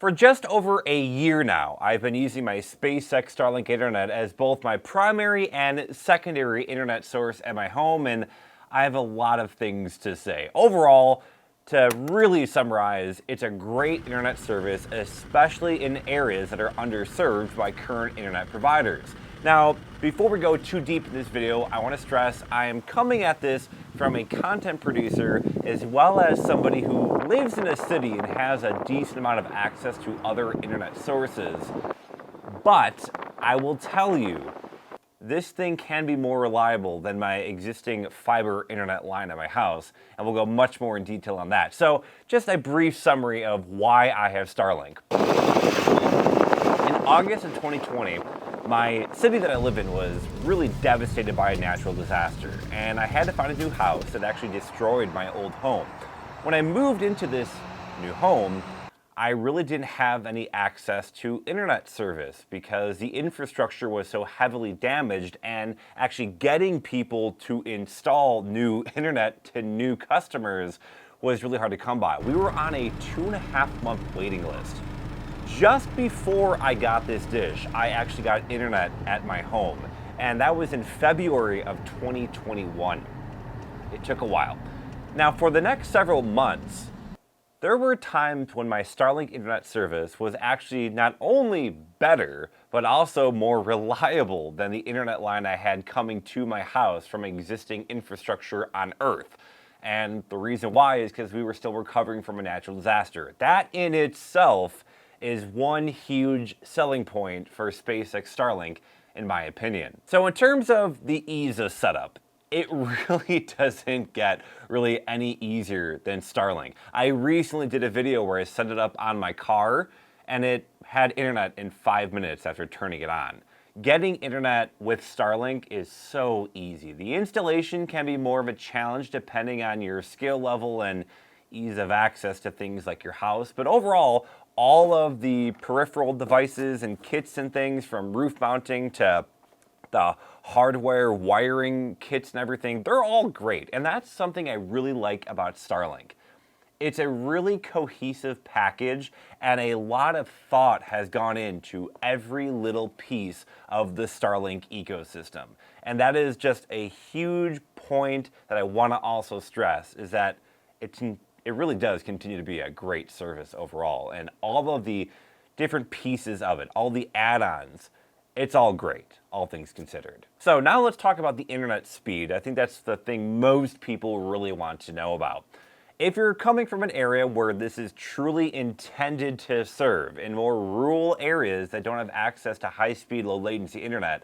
For just over a year now, I've been using my SpaceX Starlink internet as both my primary and secondary internet source at my home, and I have a lot of things to say. Overall, to really summarize, it's a great internet service, especially in areas that are underserved by current internet providers. Now, before we go too deep in this video, I want to stress I am coming at this from a content producer as well as somebody who lives in a city and has a decent amount of access to other internet sources. But I will tell you, this thing can be more reliable than my existing fiber internet line at my house, and we'll go much more in detail on that. So, just a brief summary of why I have Starlink. In August of 2020, my city that I live in was really devastated by a natural disaster, and I had to find a new house that actually destroyed my old home. When I moved into this new home, I really didn't have any access to internet service because the infrastructure was so heavily damaged, and actually getting people to install new internet to new customers was really hard to come by. We were on a 2.5-month waiting list. Just before I got this dish, I actually got internet at my home, and that was in February of 2021. It took a while. Now, for the next several months, there were times when my Starlink internet service was actually not only better, but also more reliable than the internet line I had coming to my house from existing infrastructure on Earth. And the reason why is because we were still recovering from a natural disaster. That in itself is one huge selling point for SpaceX Starlink, in my opinion. So in terms of the ease of setup, it really doesn't get really any easier than Starlink. I recently did a video where I set it up on my car, and it had internet in 5 minutes after turning it on. Getting internet with Starlink is so easy. The installation can be more of a challenge depending on your skill level and ease of access to things like your house, but overall, all of the peripheral devices and kits and things, from roof mounting to the hardware wiring kits and everything, they're all great. And that's something I really like about Starlink. It's a really cohesive package, and a lot of thought has gone into every little piece of the Starlink ecosystem. And that is just a huge point that I want to also stress, is that it really does continue to be a great service overall, and all of the different pieces of it, all the add-ons, it's all great, all things considered. So now let's talk about the internet speed. I think that's the thing most people really want to know about. If you're coming from an area where this is truly intended to serve, in more rural areas that don't have access to high-speed, low-latency internet,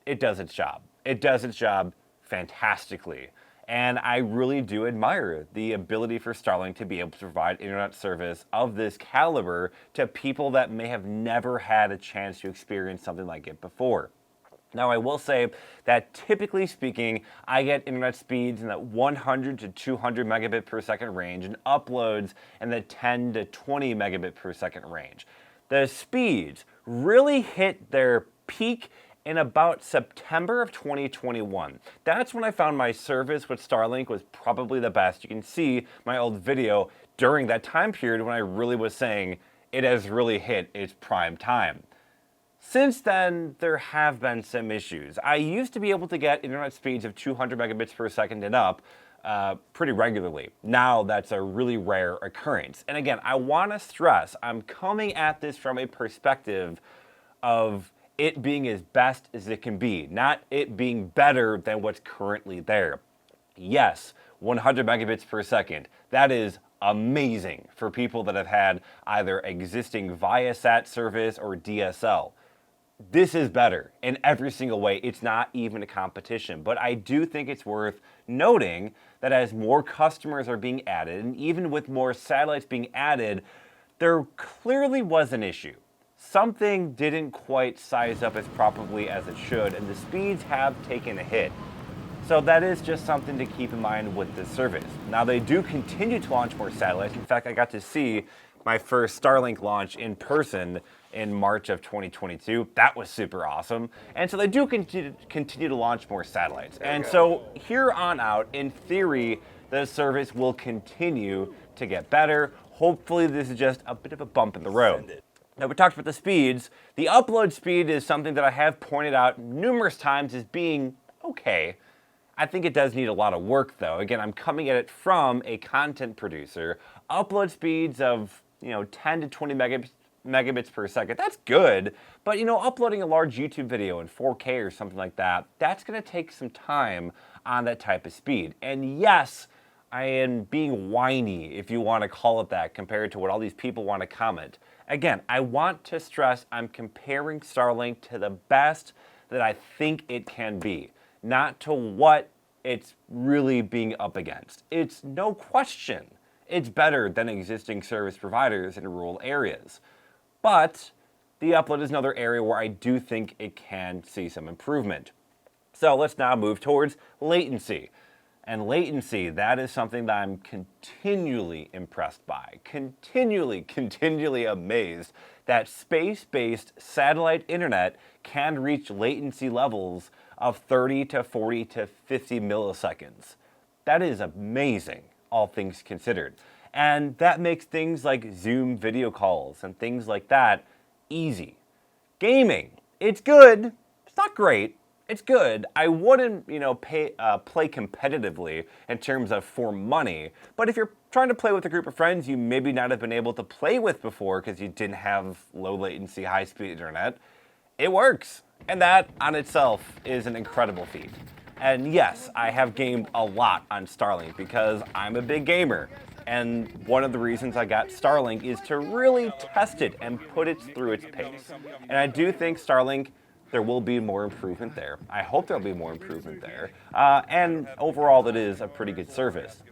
it does its job. It does its job fantastically. And I really do admire the ability for Starlink to be able to provide internet service of this caliber to people that may have never had a chance to experience something like it before. Now, I will say that typically speaking, I get internet speeds in that 100 to 200 megabit per second range and uploads in the 10 to 20 megabit per second range. The speeds really hit their peak in about September of 2021. That's when I found my service with Starlink was probably the best. You can see my old video during that time period when I really was saying it has really hit its prime time. Since then, there have been some issues. I used to be able to get internet speeds of 200 megabits per second and up pretty regularly. Now that's a really rare occurrence. And again, I want to stress, I'm coming at this from a perspective of it being as best as it can be, not it being better than what's currently there. Yes, 100 megabits per second. That is amazing for people that have had either existing Viasat service or DSL. This is better in every single way. It's not even a competition. But I do think it's worth noting that as more customers are being added, and even with more satellites being added, there clearly was an issue. Something didn't quite size up as properly as it should, and the speeds have taken a hit. So that is just something to keep in mind with this service. Now, they do continue to launch more satellites. In fact, I got to see my first Starlink launch in person in March of 2022. That was super awesome. And so they do continue to launch more satellites. And so here on out, in theory, the service will continue to get better. Hopefully this is just a bit of a bump in the road. Now, we talked about the speeds. The upload speed is something that I have pointed out numerous times as being okay. I think it does need a lot of work, though. Again, I'm coming at it from a content producer. Upload speeds of 10 to 20 megabits per second, that's good. But uploading a large YouTube video in 4K or something like that, that's going to take some time on that type of speed. And yes, I am being whiny, if you want to call it that, compared to what all these people want to comment. Again, I want to stress I'm comparing Starlink to the best that I think it can be, not to what it's really being up against. It's no question it's better than existing service providers in rural areas. But the upload is another area where I do think it can see some improvement. So let's now move towards latency. And latency, that is something that I'm continually impressed by, continually amazed that space-based satellite internet can reach latency levels of 30 to 40 to 50 milliseconds. That is amazing, all things considered. And that makes things like Zoom video calls and things like that easy. Gaming, it's good, it's not great. It's good. I wouldn't, play competitively in terms of for money. But if you're trying to play with a group of friends you maybe not have been able to play with before because you didn't have low latency, high speed internet, it works. And that on itself is an incredible feat. And yes, I have gamed a lot on Starlink because I'm a big gamer. And one of the reasons I got Starlink is to really test it and put it through its pace. And I do think Starlink, there will be more improvement there. I hope there'll be more improvement there. And overall, it is a pretty good service.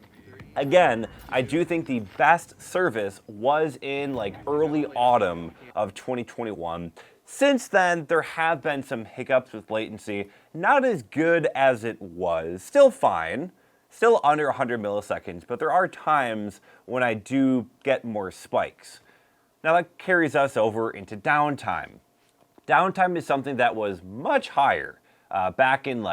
Again, I do think the best service was in early autumn of 2021. Since then, there have been some hiccups with latency. Not as good as it was. Still fine. Still under 100 milliseconds, but there are times when I do get more spikes. Now that carries us over into downtime. Downtime is something that was much higher back in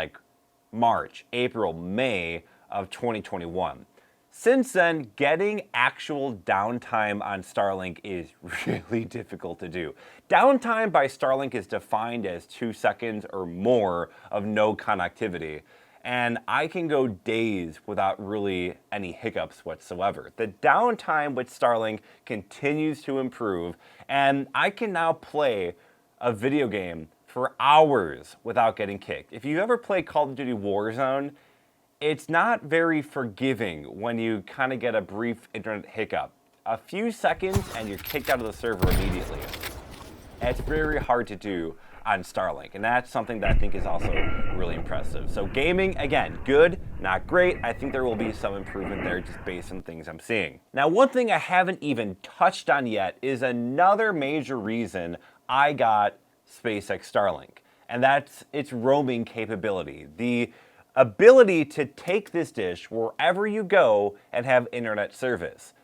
March, April, May of 2021. Since then, getting actual downtime on Starlink is really difficult to do. Downtime by Starlink is defined as 2 seconds or more of no connectivity. And I can go days without really any hiccups whatsoever. The downtime with Starlink continues to improve, and I can now play a video game for hours without getting kicked. If you ever play Call of Duty Warzone, it's not very forgiving when you kind of get a brief internet hiccup. A few seconds and you're kicked out of the server immediately. And it's very hard to do on Starlink, and that's something that I think is also really impressive. So gaming, again, good, not great. I think there will be some improvement there just based on things I'm seeing. Now, one thing I haven't even touched on yet is another major reason I got SpaceX Starlink, and that's its roaming capability. The ability to take this dish wherever you go and have internet service.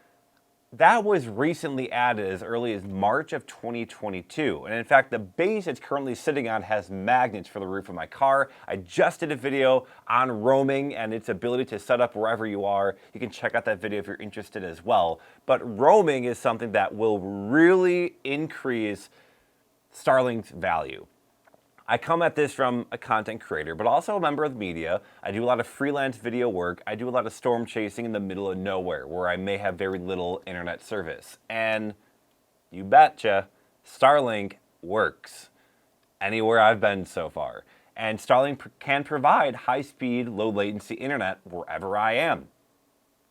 That was recently added as early as March of 2022. And in fact, the base it's currently sitting on has magnets for the roof of my car. I just did a video on roaming and its ability to set up wherever you are. You can check out that video if you're interested as well. But roaming is something that will really increase Starlink's value. I come at this from a content creator, but also a member of the media. I do a lot of freelance video work. I do a lot of storm chasing in the middle of nowhere where I may have very little internet service. And you betcha, Starlink works anywhere I've been so far. And Starlink can provide high-speed, low-latency internet wherever I am,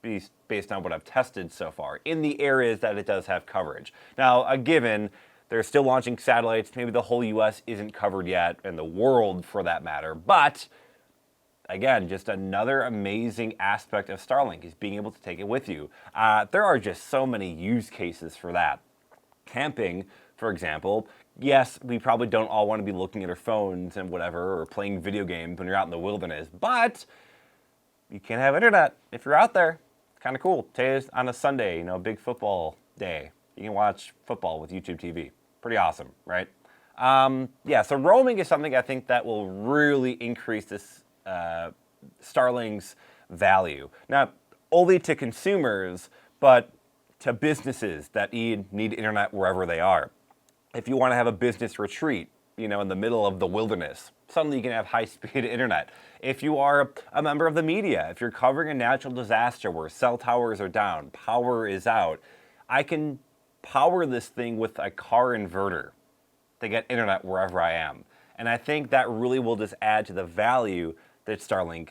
based on what I've tested so far, in the areas that it does have coverage. Now, a given, they're still launching satellites. Maybe the whole US isn't covered yet, and the world for that matter. But again, just another amazing aspect of Starlink is being able to take it with you. There are just so many use cases for that. Camping, for example. Yes, we probably don't all want to be looking at our phones and whatever, or playing video games when you're out in the wilderness, but you can have internet if you're out there. It's kind of cool. Today's on a Sunday, big football day. You can watch football with YouTube TV. Pretty awesome, right? So roaming is something I think that will really increase this Starlink's value. Not only to consumers, but to businesses that need internet wherever they are. If you want to have a business retreat, in the middle of the wilderness, suddenly you can have high-speed internet. If you are a member of the media, if you're covering a natural disaster where cell towers are down, power is out, I can power this thing with a car inverter to get internet wherever I am. And I think that really will just add to the value that Starlink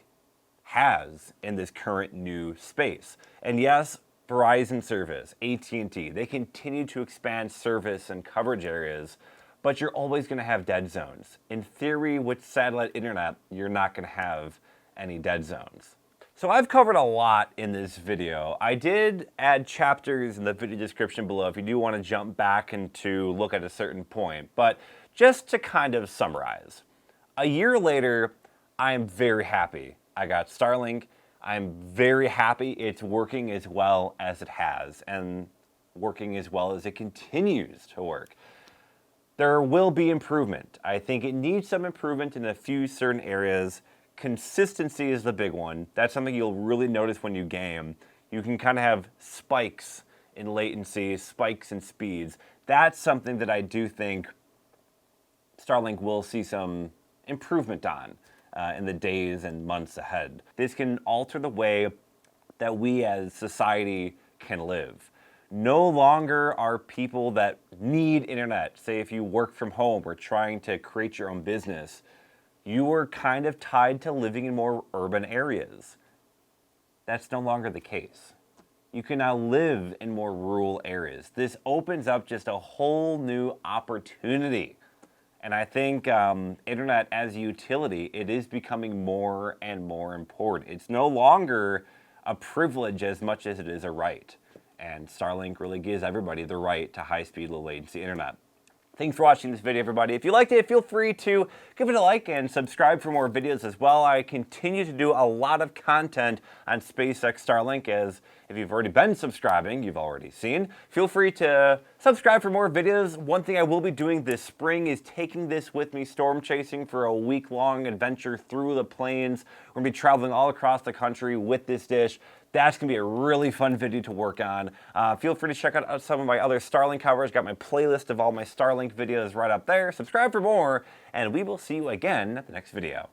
has in this current new space. And yes, Verizon service, AT&T, they continue to expand service and coverage areas, but you're always going to have dead zones. In theory, with satellite internet, you're not going to have any dead zones. So I've covered a lot in this video. I did add chapters in the video description below if you do want to jump back and to look at a certain point. But just to kind of summarize, a year later, I am very happy I got Starlink. I'm very happy it's working as well as it has and working as well as it continues to work. There will be improvement. I think it needs some improvement in a few certain areas. Consistency is the big one. That's something you'll really notice when you game. You can kind of have spikes in latency, spikes in speeds. That's something that I do think Starlink will see some improvement on in the days and months ahead. This can alter the way that we as society can live. No longer are people that need internet, say if you work from home or trying to create your own business, you are kind of tied to living in more urban areas. That's no longer the case. You can now live in more rural areas. This opens up just a whole new opportunity. And I think internet as a utility, it is becoming more and more important. It's no longer a privilege as much as it is a right. And Starlink really gives everybody the right to high-speed, low-latency internet. Thanks for watching this video, everybody. If you liked it, feel free to give it a like and subscribe for more videos as well. I continue to do a lot of content on SpaceX Starlink, as if you've already been subscribing, you've already seen. Feel free to subscribe for more videos. One thing I will be doing this spring is taking this with me storm chasing for a week-long adventure through the plains. We're going to be traveling all across the country with this dish. That's going to be a really fun video to work on. Feel free to check out some of my other Starlink coverage. Got my playlist of all my Starlink videos right up there. Subscribe for more, and we will see you again at the next video.